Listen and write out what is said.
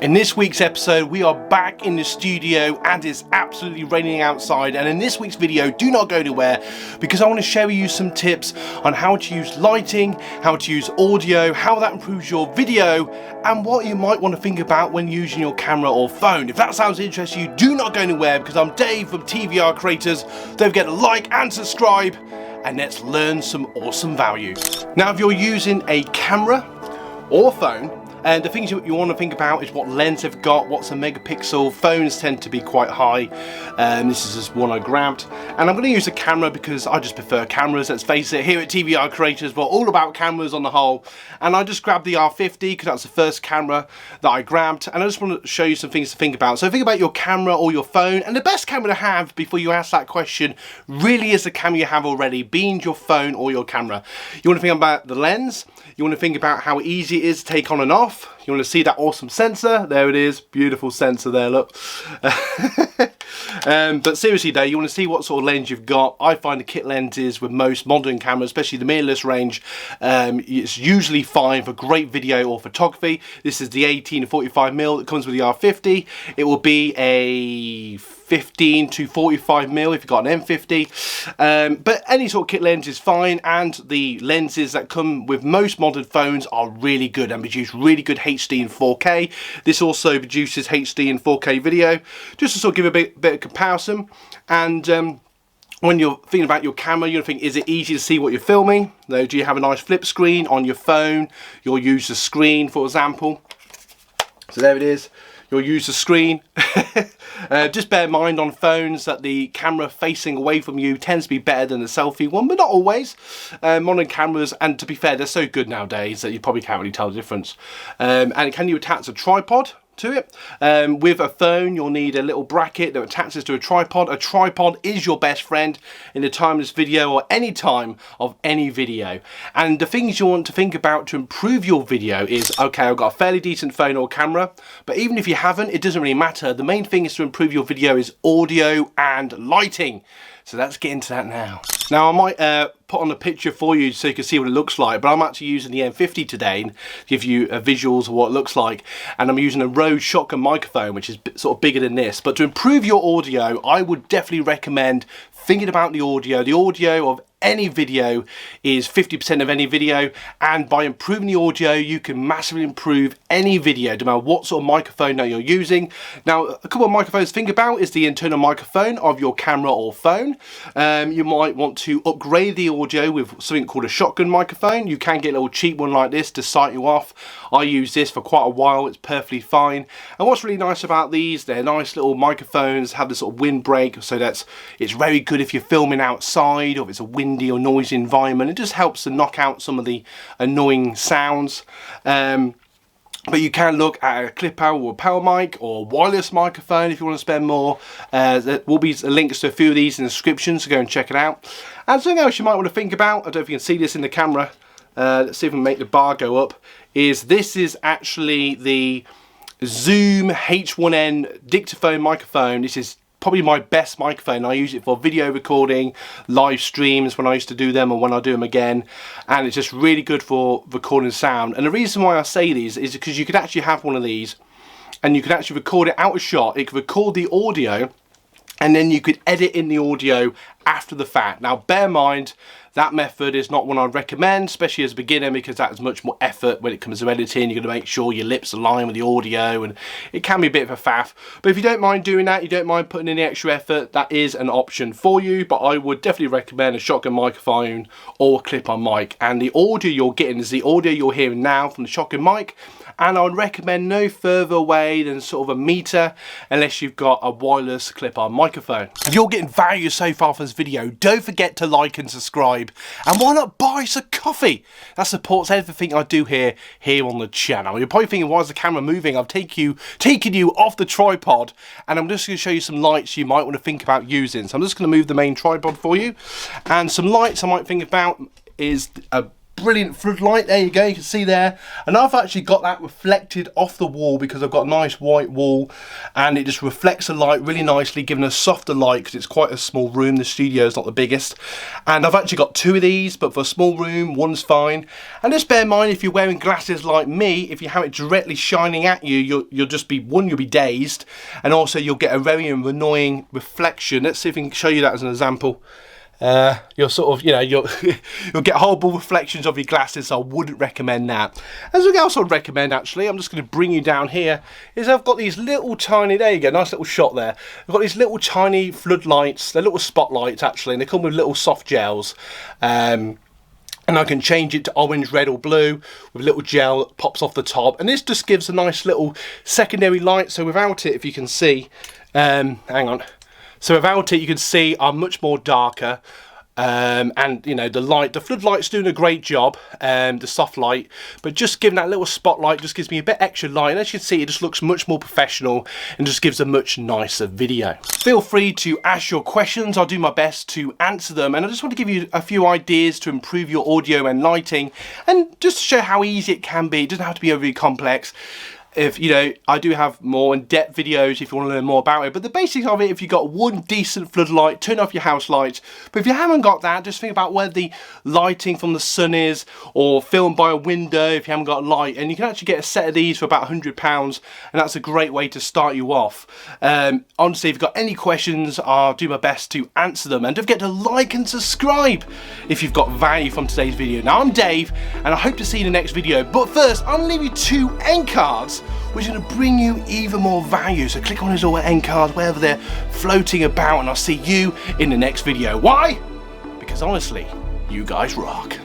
In this week's episode, we are back in the studio and it's absolutely raining outside. And in this week's video, do not go anywhere because I want to share with you some tips on how to use lighting, how to use audio, how that improves your video, and what you might want to think about when using your camera or phone. If that sounds interesting to you, do not go anywhere because I'm Dave from TVR Creators. Don't forget to like and subscribe, and let's learn some awesome value. Now, if you're using a camera or phone, and the things you want to think about is what lens they've got, what's a megapixel. Phones tend to be quite high. This is just one I grabbed. And I'm going to use a camera because I just prefer cameras, let's face it. Here at TVR Creators, we're all about cameras on the whole. And I just grabbed the R50 because that's the first camera that I grabbed. And I just want to show you some things to think about. So think about your camera or your phone. And the best camera to have before you ask that question really is the camera you have already, being your phone or your camera. You want to think about the lens. You want to think about how easy it is to take on and off. You want to see that awesome sensor. There it is, beautiful sensor there, look. But seriously though, you want to see what sort of lens you've got. I find the kit lenses with most modern cameras, especially the mirrorless range, it's usually fine for great video or photography. This is the 18 to 45mm that comes with the R50. It will be a 15 to 45mm if you've got an M50, but any sort of kit lens is fine, and the lenses that come with most modern phones are really good and produce really good HD and 4K. This also produces HD and 4K video, just to sort of give a bit of comparison. And when you're thinking about your camera, you're thinking, is it easy to see what you're filming? No, do you have a nice flip screen on your phone? You'll use the screen, for example. So there it is. You'll use the screen. Just bear in mind on phones that the camera facing away from you tends to be better than the selfie one, but not always. Modern cameras, and to be fair, they're so good nowadays that you probably can't really tell the difference. And can you attach a tripod to it? With a phone, you'll need a little bracket that attaches to a tripod. A tripod is your best friend in the time of this video or any time of any video. And the things you want to think about to improve your video is, okay, I've got a fairly decent phone or camera, but even if you haven't, it doesn't really matter. The main thing is to improve your video is audio and lighting. So let's get into that now. Now I might put on a picture for you so you can see what it looks like, but I'm actually using the M50 today to give you visuals of what it looks like. And I'm using a Rode shotgun microphone, which is sort of bigger than this. But to improve your audio, I would definitely recommend thinking about the audio. The audio of any video is 50% of any video, and by improving the audio you can massively improve any video, no matter what sort of microphone that you're using. Now, a couple of microphones to think about is the internal microphone of your camera or phone. You might want to upgrade the audio with something called a shotgun microphone. You can get a little cheap one like this to sight you off. I use this for quite a while, it's perfectly fine. And what's really nice about these, they're nice little microphones, have this sort of windbreak, so it's very good if you're filming outside or if it's a windy or noisy environment. It just helps to knock out some of the annoying sounds. But you can look at a clip out or a power mic or wireless microphone if you want to spend more. There will be links to a few of these in the description, so go and check it out. And something else you might want to think about, I don't know if you can see this in the camera, let's see if we can make the bar go up, this is actually the Zoom H1N dictaphone microphone. This is probably my best microphone. I use it for video recording, live streams when I used to do them, and when I do them again, and it's just really good for recording sound. And the reason why I say these is because you could actually have one of these and you could actually record it out of shot. It could record the audio and then you could edit in the audio after the fact. Now bear in mind, that method is not one I'd recommend, especially as a beginner, because that is much more effort when it comes to editing. You're going to make sure your lips align with the audio, and it can be a bit of a faff. But if you don't mind doing that, you don't mind putting in the extra effort, that is an option for you. But I would definitely recommend a shotgun microphone or a clip-on mic. And the audio you're getting is the audio you're hearing now from the shotgun mic. And I would recommend no further away than sort of a meter, unless you've got a wireless clip-on microphone. If you're getting value so far from this video, don't forget to like and subscribe, and why not buy some coffee? That supports everything I do here on the channel. You're probably thinking, why is the camera moving? I've taken you off the tripod, and I'm just going to show you some lights you might want to think about using. So I'm just going to move the main tripod for you, and some lights I might think about is a brilliant floodlight. There you go, you can see there. And I've actually got that reflected off the wall because I've got a nice white wall, and it just reflects the light really nicely, giving a softer light because it's quite a small room. The studio is not the biggest. And I've actually got 2 of these, but for a small room, one's fine. And just bear in mind, if you're wearing glasses like me, if you have it directly shining at you, you'll just be, one, you'll be dazed, and also you'll get a very annoying reflection. Let's see if we can show you that as an example. You'll sort of, you know, you'll get horrible reflections of your glasses, so I wouldn't recommend that. As something else I'd recommend, actually, I'm just going to bring you down here, is I've got these little tiny, there you go, nice little shot there. I've got these little tiny floodlights, they're little spotlights actually, and they come with little soft gels. And I can change it to orange, red or blue with a little gel that pops off the top, and this just gives a nice little secondary light. So without it, if you can see, hang on, so without it you can see I'm much more darker, and you know, the floodlight's doing a great job, the soft light, but just giving that little spotlight just gives me a bit extra light, and as you can see, it just looks much more professional and just gives a much nicer video. Feel free to ask your questions, I'll do my best to answer them, and I just want to give you a few ideas to improve your audio and lighting, and just to show how easy it can be. It doesn't have to be overly complex. If you know, I do have more in-depth videos if you want to learn more about it, but the basics of it, if you've got one decent floodlight, turn off your house lights. But if you haven't got that, just think about where the lighting from the sun is, or film by a window if you haven't got a light, and you can actually get a set of these for about £100, and that's a great way to start you off. Honestly, if you've got any questions, I'll do my best to answer them, and don't forget to like and subscribe if you've got value from today's video. Now, I'm Dave, and I hope to see you in the next video, but first I'm going to leave you 2 end cards which are going to bring you even more value. So click on those little end cards wherever they're floating about, and I'll see you in the next video. Why? Because honestly, you guys rock.